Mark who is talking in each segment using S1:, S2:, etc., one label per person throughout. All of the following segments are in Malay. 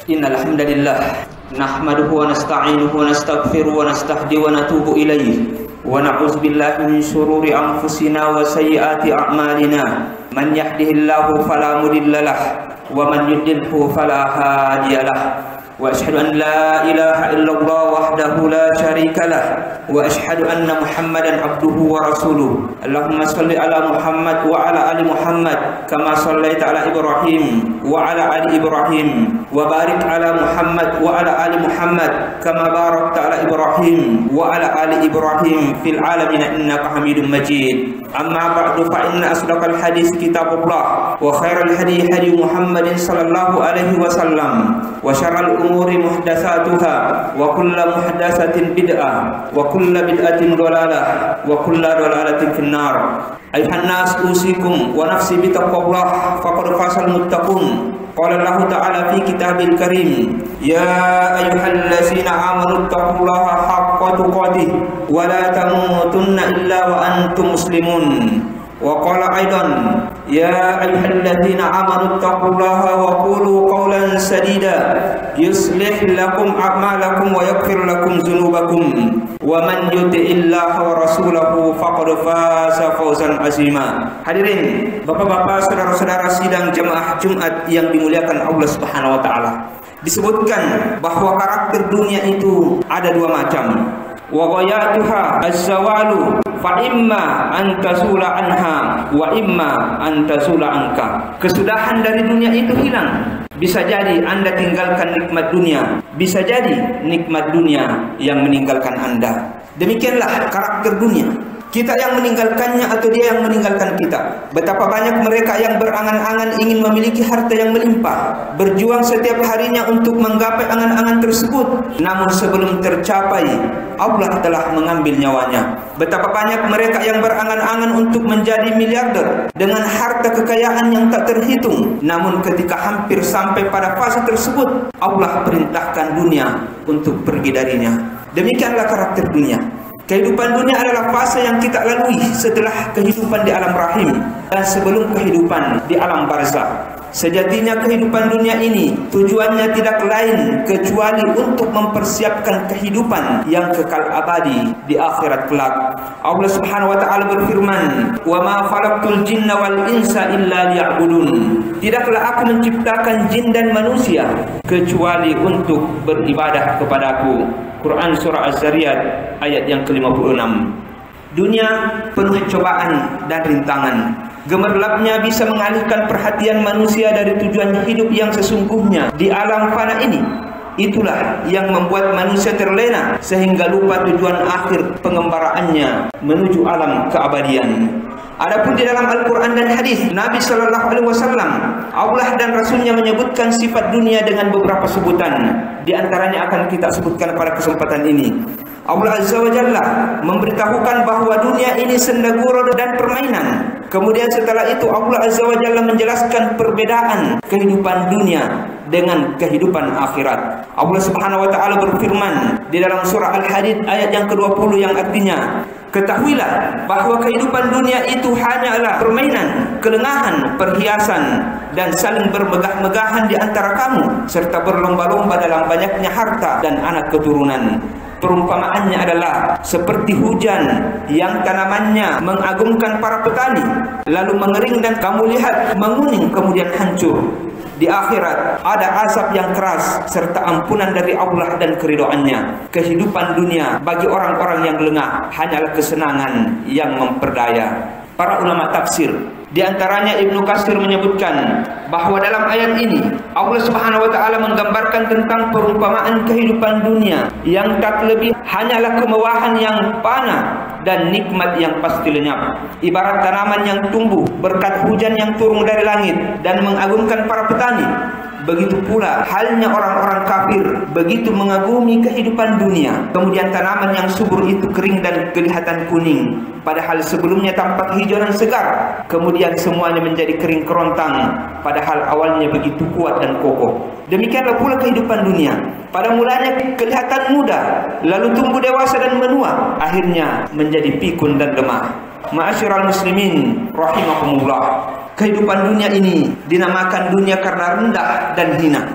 S1: Innal hamdalillah nahmaduhu wa nasta'inuhu wa nastaghfiruhu wa nastahdihi wa natubu ilayhi wa na'udzu billahi min shururi anfusina wa sayyiati a'malina. Man yahdihillahu fala mudhillalah wa man yudlilhu fala hadiyalah. Wa asyhadu an la ilaha illallah wahdahu la syarikalah wa asyhadu anna Muhammadan abduhu wa rasuluh. Allahumma shalli ala Muhammad wa ala ali Muhammad kama shallaita ala Ibrahim wa ala ali Ibrahim wa barik ala Muhammad wa ala ali Muhammad kama barakta ala Ibrahim wa ala ali Ibrahim fil alamin innaka Hamidum Majid. Amma ba'du, fa inna asdaqal hadis kitabullah wa khairal hadi hadi Muhammadin sallallahu alaihi wasallam wa syarrul umuri muhdatsatuha wa kullu muhdatsatin bid'ah wa kullu bid'atin dhalalah wa kullu dhalalatin finnar. Ayuhan nas, usikum wa nafsi bi taqwallah faqad fasal muttaqun. Qala Allah ta'ala fi kitabil karim, ya ayyuhallazina amanu taqullaha haqqa tuqatih wa la tamutunna illa wa antum muslimun. Wa qala aidan, ya ayyuhallazina amanu taqullaha wa qulu qawlan sadida yuslih lakum a'malakum wa yaghfir lakum dzunubakum wa man yuti'illaha wa rasulahu faqad faza fawzan azima. Hadirin bapak-bapak, saudara-saudara sidang jemaah Jumat yang dimuliakan Allah Subhanahu wa taala. Disebutkan bahwa karakter dunia itu ada dua macam. Wa ghayatuha az-zawalu fa imma an tasula anha wa imma an tasula anka. Kesudahan dari dunia itu hilang. Bisa jadi Anda tinggalkan nikmat dunia, bisa jadi nikmat dunia yang meninggalkan Anda. Demikianlah karakter dunia. Kita yang meninggalkannya atau dia yang meninggalkan kita. Betapa banyak mereka yang berangan-angan ingin memiliki harta yang melimpah, berjuang setiap harinya untuk menggapai angan-angan tersebut. Namun sebelum tercapai, Allah telah mengambil nyawanya. Betapa banyak mereka yang berangan-angan untuk menjadi miliarder dengan harta kekayaan yang tak terhitung. Namun ketika hampir sampai pada fase tersebut, Allah perintahkan dunia untuk pergi darinya. Demikianlah karakter dunia. Kehidupan dunia adalah fase yang kita lalui setelah kehidupan di alam rahim dan sebelum kehidupan di alam barzakh. Sejatinya kehidupan dunia ini tujuannya tidak lain kecuali untuk mempersiapkan kehidupan yang kekal abadi di akhirat kelak. Allah Subhanahu wa taala berfirman, "Wa ma khalaqtul jinna wal insa illa liya'budun." Tidaklah aku menciptakan jin dan manusia kecuali untuk beribadah kepadaku. Quran surah Az-Zariyat ayat yang ke-56. Dunia penuh cobaan dan rintangan. Gemerlapnya bisa mengalihkan perhatian manusia dari tujuan hidup yang sesungguhnya di alam fana ini. Itulah yang membuat manusia terlena sehingga lupa tujuan akhir pengembaraannya menuju alam keabadian. Adapun di dalam Al-Quran dan hadis Nabi Sallallahu Alaihi Wasallam, Allah dan Rasulnya menyebutkan sifat dunia dengan beberapa sebutan. Di antaranya akan kita sebutkan pada kesempatan ini. Allah Azza wa Jalla memberitahukan bahwa dunia ini sendagura dan permainan. Kemudian setelah itu Allah Azza wa Jalla menjelaskan perbedaan kehidupan dunia dengan kehidupan akhirat. Allah Subhanahu wa taala berfirman di dalam surah Al-Hadid ayat yang ke-20 yang artinya, ketahuilah bahwa kehidupan dunia itu hanyalah permainan, kelengahan, perhiasan, dan saling bermegah-megahan di antara kamu, serta berlomba-lomba dalam banyaknya harta dan anak keturunan. Perumpamaannya adalah seperti hujan yang tanamannya mengagumkan para petani, lalu mengering dan kamu lihat menguning kemudian hancur. Di akhirat ada azab yang keras serta ampunan dari Allah dan keridhaannya. Kehidupan dunia bagi orang-orang yang lengah hanyalah kesenangan yang memperdaya. Para ulama tafsir, di antaranya Ibnu Katsir menyebutkan bahwa dalam ayat ini Allah Subhanahu wa taala menggambarkan tentang perumpamaan kehidupan dunia yang tak lebih hanyalah kemewahan yang fana dan nikmat yang pasti lenyap. Ibarat tanaman yang tumbuh berkat hujan yang turun dari langit dan mengagumkan para petani. Begitu pula halnya orang-orang kafir begitu mengagumi kehidupan dunia. Kemudian tanaman yang subur itu kering dan kelihatan kuning, padahal sebelumnya tampak hijau dan segar. Kemudian semuanya menjadi kering kerontang, padahal awalnya begitu kuat dan kokoh. Demikianlah pula kehidupan dunia. Pada mulanya kelihatan muda, lalu tumbuh dewasa dan menua, akhirnya menjadi pikun dan lemah. Ma'asyiral muslimin rahimakumullah. Kehidupan dunia ini dinamakan dunia karena rendah dan hina.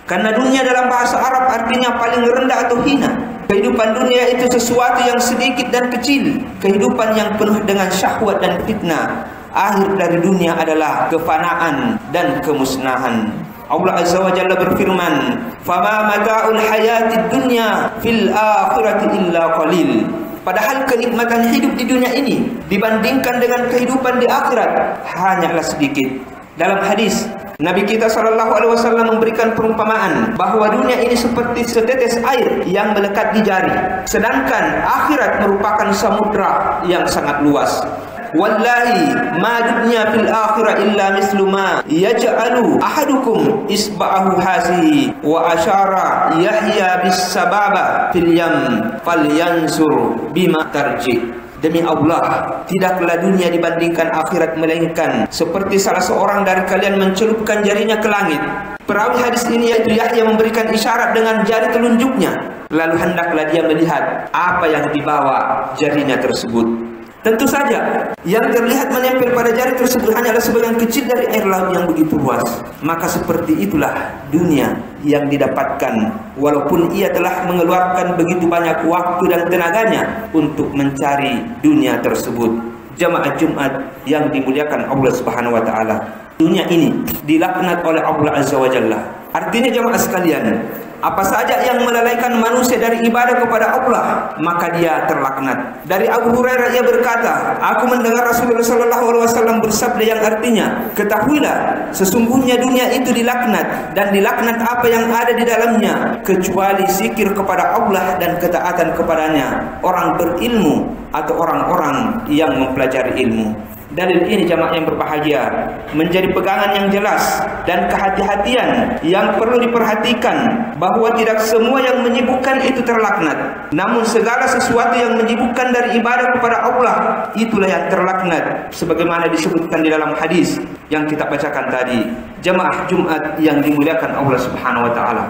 S1: Karena dunia dalam bahasa Arab artinya paling rendah atau hina. Kehidupan dunia itu sesuatu yang sedikit dan kecil, kehidupan yang penuh dengan syahwat dan fitnah. Akhir dari dunia adalah kefanaan dan kemusnahan. Allah Azza wa Jalla berfirman, "Fama mata'ul hayatid dunya fil akhirati illa qalil." Padahal kenikmatan hidup di dunia ini dibandingkan dengan kehidupan di akhirat hanyalah sedikit. Dalam hadis, Nabi kita SAW memberikan perumpamaan bahwa dunia ini seperti setetes air yang melekat di jari, sedangkan akhirat merupakan samudra yang sangat luas. Wallahi ma dunya fil akhirah illa mislu ma yaj'alu ahadukum isba'ahu hasihi wa asyara Yahya bis sababa fil yam falyansur bima tarji. Demi Allah, tidaklah dunia dibandingkan akhirat melainkan seperti salah seorang dari kalian mencelupkan jarinya ke langit. Perawi hadis ini yaitu Yahya memberikan isyarat dengan jari telunjuknya, lalu hendaklah dia melihat apa yang dibawa jarinya tersebut. Tentu saja yang terlihat menempel pada jari tersebut hanyalah sebagian kecil dari air laut yang begitu luas. Maka seperti itulah dunia yang didapatkan, walaupun ia telah mengeluarkan begitu banyak waktu dan tenaganya untuk mencari dunia tersebut. Jamaah Jumat yang dimuliakan Allah Subhanahu wa taala, dunia ini dilaknat oleh Allah Azza wa Jalla. Artinya jamaah sekalian, apa saja yang melalaikan manusia dari ibadah kepada Allah, maka dia terlaknat. Dari Abu Hurairah ia berkata, aku mendengar Rasulullah SAW bersabda yang artinya, ketahuilah sesungguhnya dunia itu dilaknat, dan dilaknat apa yang ada di dalamnya, kecuali zikir kepada Allah dan ketaatan kepadanya, orang berilmu atau orang-orang yang mempelajari ilmu. Dalil ini jamaah yang berbahagia menjadi pegangan yang jelas dan kehati-hatian yang perlu diperhatikan, bahwa tidak semua yang menyibukkan itu terlaknat, namun segala sesuatu yang menyibukkan dari ibadah kepada Allah itulah yang terlaknat, sebagaimana disebutkan di dalam hadis yang kita bacakan tadi. Jamaah Jumat yang dimuliakan Allah Subhanahu wa taala,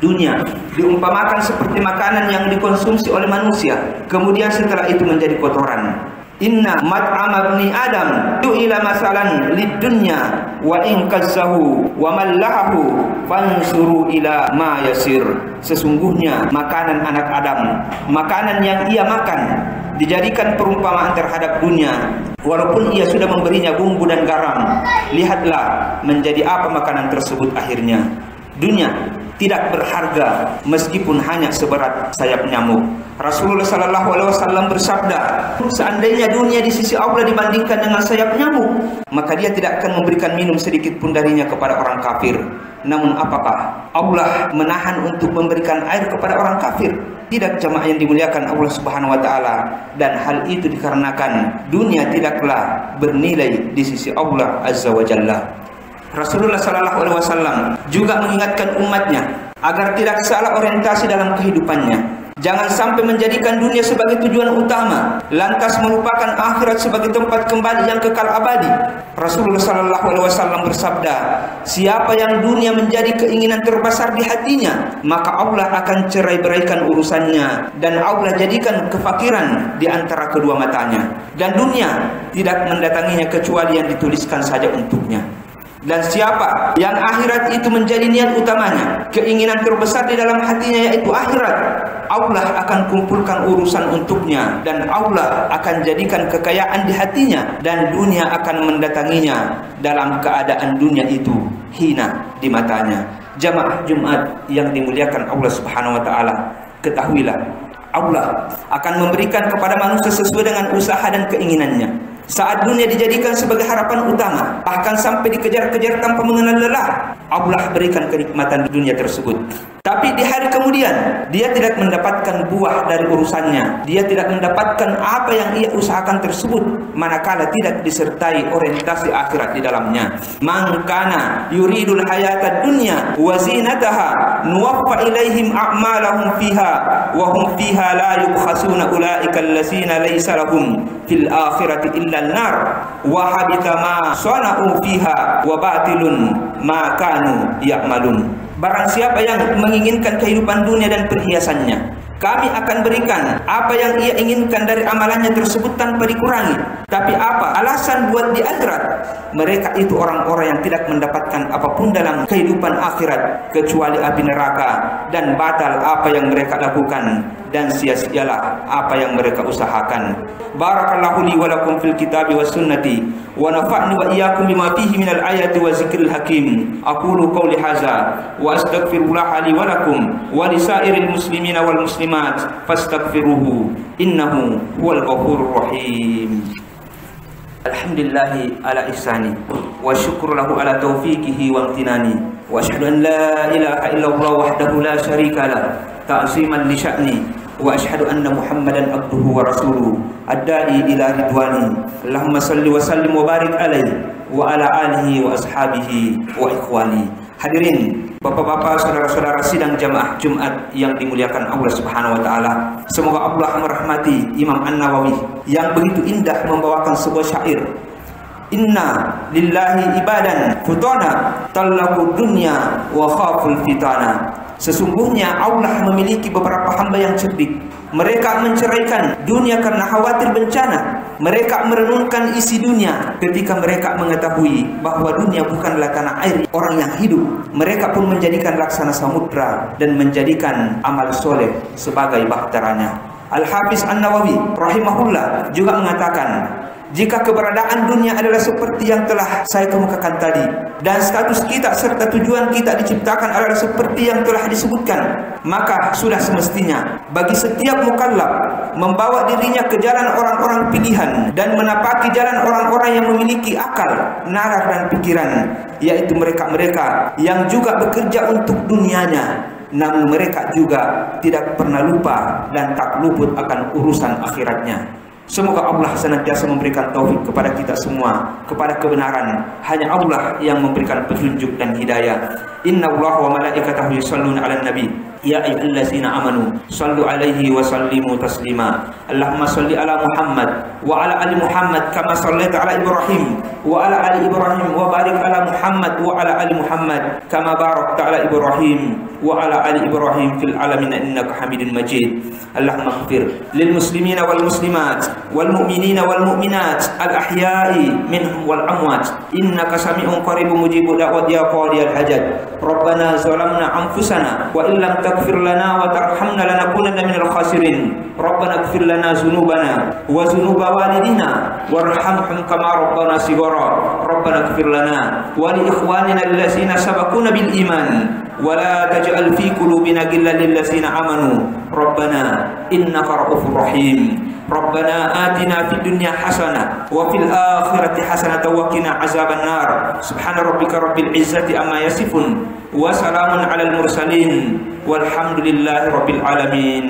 S1: dunia diumpamakan seperti makanan yang dikonsumsi oleh manusia, kemudian setelah itu menjadi kotoran. Inna mat'ama ibni Adam ju'ila masalan lid-dunya wa in kazzahu wa mallahahu fansuru ila ma yasir. Sesungguhnya makanan anak Adam, makanan yang ia makan, dijadikan perumpamaan terhadap dunia, walaupun ia sudah memberinya bumbu dan garam. Lihatlah menjadi apa makanan tersebut akhirnya. Dunia tidak berharga meskipun hanya seberat sayap nyamuk. Rasulullah SAW bersabda, seandainya dunia di sisi Allah dibandingkan dengan sayap nyamuk, maka dia tidak akan memberikan minum sedikit pun darinya kepada orang kafir. Namun apakah Allah menahan untuk memberikan air kepada orang kafir? Tidak, jamaah yang dimuliakan Allah Subhanahu wa taala. Dan hal itu dikarenakan dunia tidaklah bernilai di sisi Allah Azza wa Jalla. Rasulullah SAW juga mengingatkan umatnya agar tidak salah orientasi dalam kehidupannya. Jangan sampai menjadikan dunia sebagai tujuan utama, lantas melupakan akhirat sebagai tempat kembali yang kekal abadi. Rasulullah SAW bersabda, siapa yang dunia menjadi keinginan terbesar di hatinya, maka Allah akan cerai-beraikan urusannya, dan Allah jadikan kefakiran di antara kedua matanya. Dan dunia tidak mendatanginya kecuali yang dituliskan saja untuknya. Dan siapa yang akhirat itu menjadi niat utamanya, keinginan terbesar di dalam hatinya yaitu akhirat, Allah akan kumpulkan urusan untuknya, dan Allah akan jadikan kekayaan di hatinya, dan dunia akan mendatanginya dalam keadaan dunia itu hina di matanya. Jamaah Jumat yang dimuliakan Allah Subhanahu wa taala, ketahuilah Allah akan memberikan kepada manusia sesuai dengan usaha dan keinginannya. Saat dunia dijadikan sebagai harapan utama, bahkan sampai dikejar-kejar tanpa mengenal lelah, Allah berikan kenikmatan dunia tersebut. Tapi di hari kemudian, dia tidak mendapatkan buah dari urusannya. Dia tidak mendapatkan apa yang ia usahakan tersebut, manakala tidak disertai orientasi akhirat di dalamnya. Man kana yuridul hayatad dunya wa zinataha nuwaffa ilaihim a'malahum fiha wa hum fiha la yubkhasuna ulaika allazina laysa lahum fil akhirati illa an-nar wa habita ma sana'u fiha wa batilun ma kanu ya'malun. Barang siapa yang menginginkan kehidupan dunia dan perhiasannya, Kami akan berikan apa yang ia inginkan dari amalannya tersebut tanpa dikurangi. Tapi apa alasan buat di akhirat? Mereka itu orang-orang yang tidak mendapatkan apapun dalam kehidupan akhirat kecuali api neraka, dan batal apa yang mereka lakukan, dan sia-sialah apa yang mereka usahakan. Barakallahu li wa lakum fil kitabi was sunnati wa nafa'ni wa iyyakum bima fihi minal ayati wa zikril hakim. Aqulu qawli hadza wa astaghfirullah li wa lakum wa lisairil muslimina wal muslimat fastaghfiruhu innahu huwal ghafurur rahim. Alhamdulillahi ala ihsani wa syukru lahu ala taufiqihi wa amtinani wa asyhadu an la ilaha illallah wahdahu la syarika lah ta'ziman li sya'ni wa asyhadu anna Muhammadan abduhu wa rasuluhu ad-da'i ila ridwani. Allahumma salli wa sallim wa barik alaihi wa ala alihi wa ashabihi wa ikhwani. Hadirin bapak-bapak, saudara-saudara sidang jamaah Jumat yang dimuliakan Allah Subhanahu wa taala. Semoga Allah merahmati Imam An-Nawawi yang begitu indah membawakan sebuah syair. Inna lillahi ibadan futana talaku dunya wa khaful fitana. Sesungguhnya Allah memiliki beberapa hamba yang cerdik. Mereka menceraikan dunia karena khawatir bencana. Mereka merenungkan isi dunia ketika mereka mengetahui bahwa dunia bukanlah tanah air orang yang hidup. Mereka pun menjadikan laksana samudra dan menjadikan amal soleh sebagai bahteranya. Al-Hafiz An-Nawawi rahimahullah juga mengatakan, jika keberadaan dunia adalah seperti yang telah saya kemukakan tadi, dan status kita serta tujuan kita diciptakan adalah seperti yang telah disebutkan, maka sudah semestinya bagi setiap mukallaf membawa dirinya ke jalan orang-orang pilihan dan menapaki jalan orang-orang yang memiliki akal, nalar dan pikiran, yaitu mereka-mereka yang juga bekerja untuk dunianya, namun mereka juga tidak pernah lupa dan tak luput akan urusan akhiratnya. Semoga Allah senantiasa memberikan taufik kepada kita semua kepada kebenaran. Hanya Allah yang memberikan petunjuk dan hidayah. Inna Allah wa malaikatahu yusalluna 'alan nabi ya ayyuhallazina amanu sallu 'alaihi wa sallimu taslima. Allahumma salli ala Muhammad wa ala ali Muhammad kama shallaita ala Ibrahim wa ala ali Ibrahim wa barik ala Muhammad wa ala ali Muhammad kama barakta ala Ibrahim wa ala ali Ibrahim fil alamin innaka Hamidum Majid. Allahumma ighfir lil muslimina wal muslimat wal mu'minina wal mu'minat al ahya'i minhum wal amwat innaka sami'un qaribun mujibud da'wat ya qadiyal hajat. Rabbana zalamna anfusana wa illam taghfir lana wa tarhamna lanakunanna minal khasirin. Rabbana ighfir lana dzunubana wa dzunuba walidina warhamhum kama rabbana shighara. Rabbana ighfir lana wa li ikhwanina allazina sabaquna bil iman wa la taj'al fi qulubina ghillan lil ladzina amanu. Rabbana innaka ra'ufur rahim. Rabbana atina fid dunya hasanah wa fil akhirati hasanah wa qina azaban nar. Subhana rabbika rabbil izzati amma yasifun wa salamun alal mursalin walhamdulillahi rabbil alamin.